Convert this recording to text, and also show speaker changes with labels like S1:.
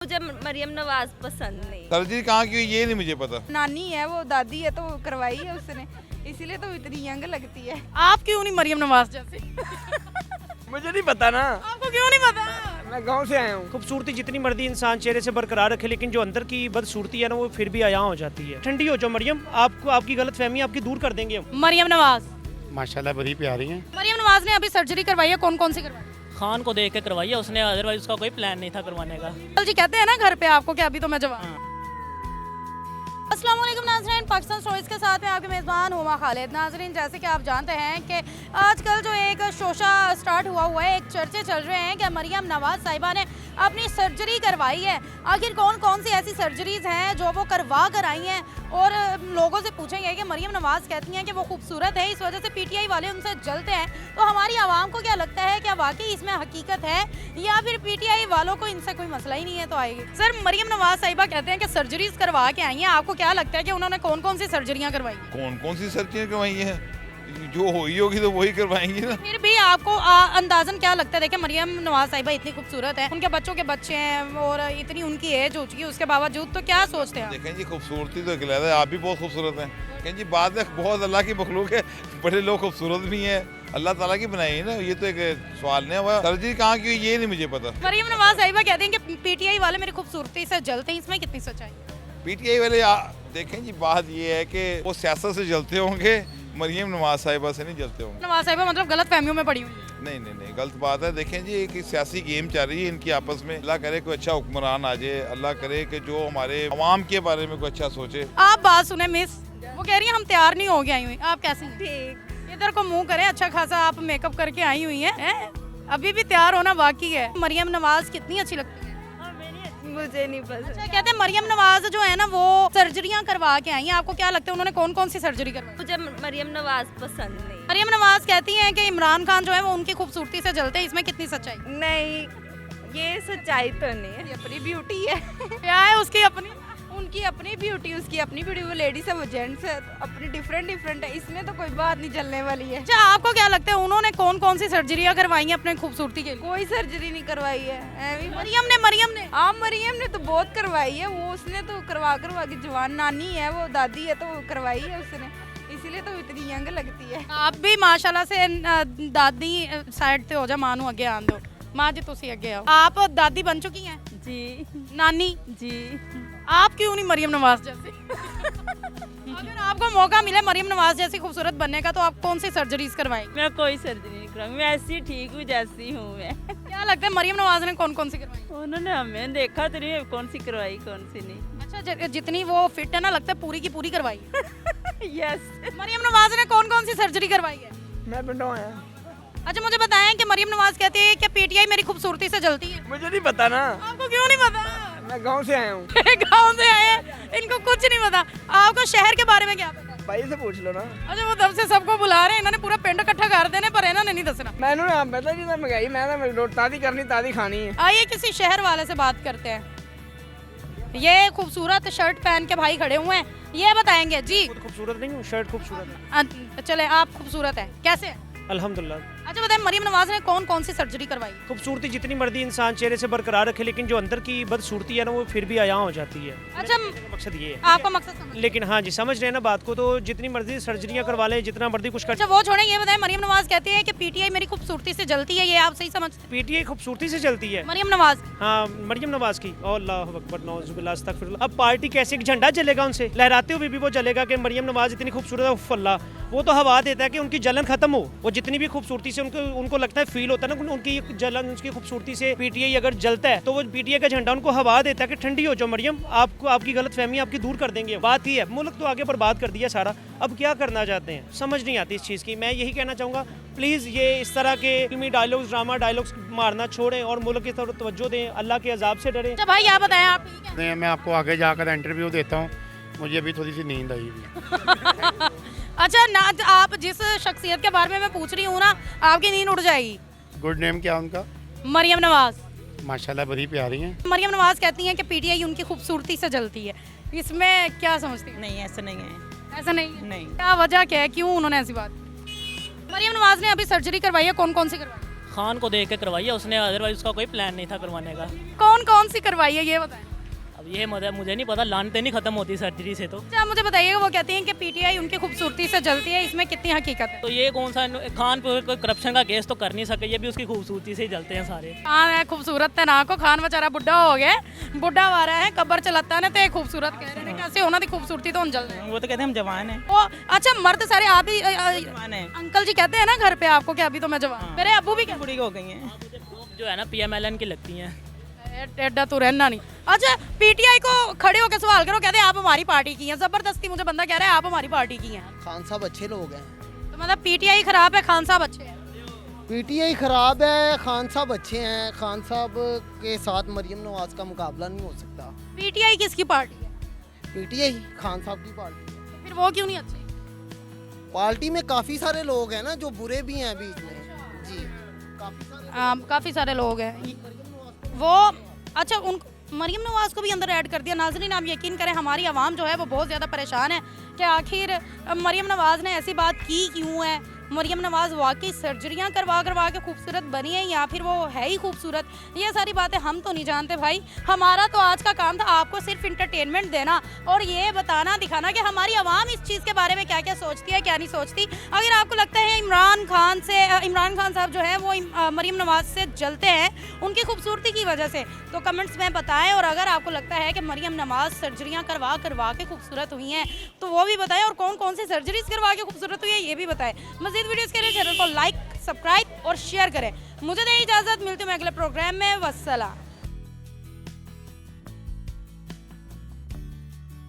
S1: मुझे मरियम नवाज पसंद नहीं।
S2: सर्जरी कहाँ की हुई ये नहीं मुझे पता।
S3: नानी है वो, दादी है तो करवाई है उसने, इसीलिए तो इतनी यंग लगती है।
S4: आप क्यों नहीं मरियम नवाज जैसी?
S5: मुझे नहीं पता ना,
S4: आपको क्यों नहीं पता?
S5: मैं गांव से आया हूँ। खूबसूरती जितनी मर्जी इंसान चेहरे से बरकरार रखे, लेकिन जो अंदर की बदसूरती है ना वो फिर भी आया हो जाती है। ठंडी हो जाओ मरियम, आपको आपकी गलत फहमी आपकी दूर कर देंगे हम।
S4: मरियम नवाज
S6: माशाल्लाह बड़ी प्यारी हैं।
S4: मरियम नवाज ने अभी सर्जरी करवाई है, कौन कौन सी करवाई?
S7: खान को देख के करवाई है उसने, अदरवाइज उसका कोई प्लान नहीं था करवाने का।
S4: कल जी कहते हैं ना घर पे आपको कि अभी तो मैं जवान। अस्सलाम वालेकुम नाज़रीन, पाकिस्तान स्टोरीज के साथ में आपके मेज़बान हुमा खालिद। नाज़रीन, जैसे कि आप जानते हैं कि आजकल जो एक शोशा स्टार्ट हुआ है, एक चर्चे चल रहे हैं कि मरियम नवाज साहिबा ने अपनी सर्जरी करवाई है। आखिर कौन कौन सी ऐसी सर्जरीज हैं जो वो करवा कर आई हैं, और लोगों से पूछेंगे कि मरियम नवाज कहती हैं कि वो खूबसूरत है, इस वजह से पीटीआई वाले उनसे जलते हैं। तो हमारी आवाम को क्या लगता है, क्या वाकई इसमें हकीकत है या फिर पीटीआई वालों को इनसे कोई मसला ही नहीं है तो आएगी? सर, मरियम नवाज साहिबा कहते हैं कि सर्जरीज करवा के आई हैं, आपको क्या लगता है कि उन्होंने कौन कौन सी सर्जरियां करवाई?
S2: कौन कौन सी सर्जरी करवाई है, जो हुई होगी तो वही करवाएंगी ना।
S4: फिर भी आपको अंदाजन क्या लगता है? देखिए, मरियम नवाज साहिबा इतनी खूबसूरत है, उनके बच्चों के बच्चे हैं और इतनी उनकी एज हो चुकी है, उसके बावजूद तो क्या सोचते हैं?
S2: देखें जी, खूबसूरती तो खिलाता है, आप भी बहुत खूबसूरत हैं। कहें जी, बाद में बहुत अल्लाह की मखलूक है, बड़े लोग खूबसूरत भी हैं, अल्लाह ताला की बनाई है ना, ये तो एक सवाल नहीं हुआ। सर्जरी कहाँ की हुई ये नहीं मुझे पता।
S4: मरियम नवाज साहिबा कहते हैं कि पीटीआई वाले मेरी खूबसूरती से जलते हैं, इसमें कितनी सच्चाई?
S2: पीटीआई वाले देखें जी, बात ये है कि वो सियासत से जलते होंगे, मरियम नवाज साहिबा से नहीं जलते होंगे।
S4: नवाज साहिबा मतलब गलत फहमियों में पड़ी हुई है।
S2: नहीं नहीं नहीं, गलत बात है। देखें जी, एक सियासी गेम चल रही है इनकी आपस में। अल्लाह करे कोई अच्छा हुक्मरान आ जाए, अल्लाह करे कि जो हमारे अवाम के बारे में कोई अच्छा सोचे।
S4: आप बात सुने मिस, वो कह रही है हम तैयार नहीं हो गए आई हुई, आप कैसी हैं?
S1: ठीक।
S4: इधर को मुंह करे, अच्छा खासा आप मेकअप करके आई हुई हैं, अभी भी तैयार होना बाकी है। मरियम नवाज कितनी अच्छी लगती है?
S1: मुझे नहीं पसंद।
S4: अच्छा, कहते हैं मरियम नवाज जो है ना वो सर्जरियां करवा के आई हैं, आपको क्या लगता है उन्होंने कौन कौन सी सर्जरी करवाई?
S1: मुझे मरियम नवाज पसंद नहीं।
S4: मरियम नवाज कहती हैं कि इमरान खान जो है वो उनकी खूबसूरती से जलते हैं, इसमें कितनी सच्चाई?
S1: नहीं, ये सच्चाई तो नहीं है।
S3: ये अपनी ब्यूटी है,
S4: क्या है उसकी अपनी?
S3: उनकी अपनी ब्यूटी, उसकी अपनी ब्यूटी। वो लेडीज है, वो जेंट्स है, तो अपनी डिफरेंट डिफरेंट है, इसमें तो कोई बात नहीं चलने वाली है।
S4: अच्छा, आपको क्या लगता है उन्होंने कौन कौन सी सर्जरियां करवाई हैं अपने खूबसूरती के लिए?
S3: कोई सर्जरी नहीं करवाई है, ऐवी
S4: मरियम ने
S3: हाँ, मरियम ने तो बहुत करवाई है, वो उसने तो करवा के जवान, नानी है वो, दादी है तो करवाई है उसने, इसीलिए तो इतनी यंग लगती है।
S4: आप भी माशाल्लाह से दादी साइड से हो जा, मां नू अगे आन दो। मां जी तुसी अगे आओ। आप दादी बन चुकी हैं?
S1: जी
S4: नानी
S1: जी।
S4: आप क्यों नहीं मरियम नवाज जैसी? अगर आपको मौका मिले मरियम नवाज जैसी खूबसूरत बनने का तो आप कौन सी सर्जरीज करवाएंगे?
S1: मैं कोई सर्जरी नहीं कराऊंगी, मैं ऐसी ठीक हूँ जैसी हूँ मैं।
S4: क्या लगता है मरियम नवाज ने कौन कौन सी करवाई?
S1: उन्होंने हमें देखा तो नहीं कौन सी करवाई कौन सी नहीं।
S4: अच्छा, जितनी वो फिट है ना, लगता है पूरी की पूरी करवाई।
S1: यस।
S4: मरियम नवाज ने कौन कौन सी सर्जरी करवाई है?
S5: मैं पिंडों आया।
S4: अच्छा, मुझे बताएं कि मरियम नवाज कहती है कि पीटीआई मेरी खूबसूरती से जलती है।
S5: मुझे नहीं पता ना,
S4: आपको क्यों नहीं पता?
S5: मैं गांव से आया हूँ।
S4: गाँव से आए हैं, इनको कुछ नहीं पता। आपको शहर के बारे में क्या पता?
S5: भाई से पूछ लो ना।
S4: अच्छा, वो तब से सबको बुला रहे हैं, इन्होंने पूरा पिंड इकट्ठा कर देने, पर इन्होंने नहीं दसना।
S5: मैंने ना पता जी, महंगाई मैं तादी करनी तादी खानी है।
S4: आइए किसी शहर वाले से बात करते हैं। ये खूबसूरत शर्ट पहन के भाई खड़े हुए हैं, ये बताएंगे जी।
S5: खुद खूबसूरत नहीं हूँ, शर्ट खूबसूरत है।
S4: चले, आप खूबसूरत हैं, कैसे हैं?
S5: अल्हम्दुलिल्लाह।
S4: अच्छा बताएं, मरियम नवाज ने कौन कौन सी सर्जरी करवाई?
S5: खूबसूरती जितनी मर्जी इंसान चेहरे से बरकरार रखे, लेकिन जो अंदर की बदसूरती है ना वो फिर भी आया हो जाती है।
S4: अच्छा,
S5: मकसद ये है।
S4: आपका मकसद समझ।
S5: लेकिन हाँ जी, समझ रहे हैं ना बात को, तो जितनी मर्जी सर्जरियां करवा ले, जितना मर्जी कुछ कर।
S4: अच्छा, वो छोड़ें, ये बताएं, मरियम नवाज कहती है कि पीटीआई मेरी खूबसूरती से जलती है, ये आप सही समझते हैं?
S5: पीटीआई खूबसूरती से चलती है।
S4: मरियम नवाज?
S5: हाँ, मरियम नवाज की। अल्लाह अकबर, नौजुबिल्लाह, अस्तगफिरुल्लाह। अब पार्टी कैसे एक झंडा जलेगा उनसे, लहराते हुए भी वो जलेगा कि मरियम नवाज इतनी खूबसूरत है, उफ़ अल्लाह। वो तो हवा देता है कि उनकी जलन खत्म हो। वो जितनी भी खूबसूरती से उनको लगता है, फील होता है ना उनकी जलन, उसकी खूबसूरती से पीटीआई अगर जलता है तो वो पीटीआई का झंडा उनको हवा देता है कि ठंडी हो जाओ मरियम, आपको आपकी गलत फहमी आपकी दूर कर देंगे। बात ही है, मुल्क तो आगे बर्बाद कर दिया सारा, अब क्या करना चाहते हैं समझ नहीं आती इस चीज़ की। मैं यही कहना चाहूँगा, प्लीज़ ये इस तरह के फिल्मी डायलॉग्स, ड्रामा डायलॉग्स मारना छोड़ें और मुल्क की तरफ तवज्जो दें, अल्लाह के अजाब से डरें।
S4: अच्छा भाई, आप बताएं, आप ठीक हैं?
S6: मैं आपको आगे जाकर इंटरव्यू देता हूँ, मुझे अभी थोड़ी सी नींद आई हुई।
S4: अच्छा ना, आप जिस शख्सियत के बारे में मैं पूछ रही हूँ ना, आपकी नींद उड़ जाएगी।
S6: गुड नेम क्या उनका?
S4: मरियम नवाज।
S6: माशाल्लाह बड़ी प्यारी हैं।
S4: मरियम नवाज कहती हैं कि पीटीआई उनकी खूबसूरती से जलती है, इसमें क्या समझती हैं?
S1: नहीं, ऐसा नहीं है।
S4: ऐसा नहीं है?
S1: नहीं।
S4: क्या वजह क्या है, क्यों उन्होंने ऐसी बात? मरियम नवाज ने अभी सर्जरी करवाई है, कौन कौन सी करवाई?
S7: खान को देख के करवाई है उसने, अदरवाइज उसका कोई प्लान नहीं था करवाने का।
S4: कौन कौन सी करवाई है ये बताएं।
S7: अब ये मुझे नहीं पता, लानते नहीं खत्म होती सर्जरी से। तो
S4: अच्छा मुझे बताइएगा, वो कहती हैं कि पीटीआई उनकी खूबसूरती से जलती है, इसमें कितनी हकीकत है?
S7: तो ये कौन सा खान पे कोई करप्शन का केस तो कर नहीं सके, ये भी उसकी खूबसूरती से ही जलते हैं सारे।
S4: खान है खूबसूरत थे ना को, खान बेचारा बुढ़ा हो गया, बुढ़ा वारा है कब्र चलाता ने, तो ये खूबसूरत कह रहे हैं, कैसे होना थी खूबसूरती तो उन जल रहे हैं।
S8: वो तो कहते हैं हम जवान हैं।
S4: ओ अच्छा, मर्द सारे आप ही
S8: जवान हैं।
S4: अंकल जी कहते हैं ना घर पे आपको कि अभी तो मैं जवान, मेरे अबू भी कहते
S8: बुढ़ी हो गई हैं।
S7: जो है ना PMLN की लगती हैं।
S4: हैं टेढ़ा तो रहना नहीं। अच्छा पीटीआई को खड़े होकर सवाल करो, कहते हैं आप हमारी पार्टी की हैं, जबरदस्ती मुझे बंदा कह रहा है आप हमारी पार्टी की हैं।
S9: खान साहब अच्छे लोग हैं।
S4: तो मतलब पीटीआई खराब है, खान साहब अच्छे हैं।
S9: पीटीआई खराब है, खान साहब अच्छे हैं। खान साहब के साथ मरियम नवाज का मुकाबला नहीं हो सकता।
S4: पीटीआई किसकी पार्टी है?
S9: पीटीआई खान साहब की पार्टी है।
S4: फिर वो क्यों नहीं अच्छे?
S9: पार्टी में काफ़ी सारे लोग हैं ना जो बुरे भी हैं बीच में। जी
S4: काफ़ी सारे लोग हैं वो। अच्छा उन मरियम नवाज को भी अंदर ऐड कर दिया। नाज़रीन आप यकीन करें हमारी आवाम जो है वो बहुत ज़्यादा परेशान है कि आखिर मरियम नवाज़ ने ऐसी बात की क्यों है। मरियम नवाज़ वाकई सर्जरियां करवा करवा के खूबसूरत बनी है या फिर वो है ही खूबसूरत, ये सारी बातें हम तो नहीं जानते भाई। हमारा तो आज का काम था आपको सिर्फ इंटरटेनमेंट देना और ये बताना दिखाना कि हमारी आवाम इस चीज़ के बारे में क्या क्या सोचती है क्या नहीं सोचती। अगर आपको लगता है इमरान खान साहब जो है वो मरियम नवाज से जलते हैं उनकी खूबसूरती की वजह से, तो कमेंट्स में बताएं। और अगर आपको लगता है कि मरियम नवाज सर्जरियाँ करवा करवा के खूबसूरत हुई हैं तो वो भी बताएं, और कौन कौन सी सर्जरीज करवा के खूबसूरत हुई है ये भी बताएं। मज़ीद वीडियोस के लिए चैनल को लाइक, सब्सक्राइब और शेयर करें। मुझे दें इजाज़त, मिलती हूँ मैं अगले प्रोग्राम में। वस्सलाम।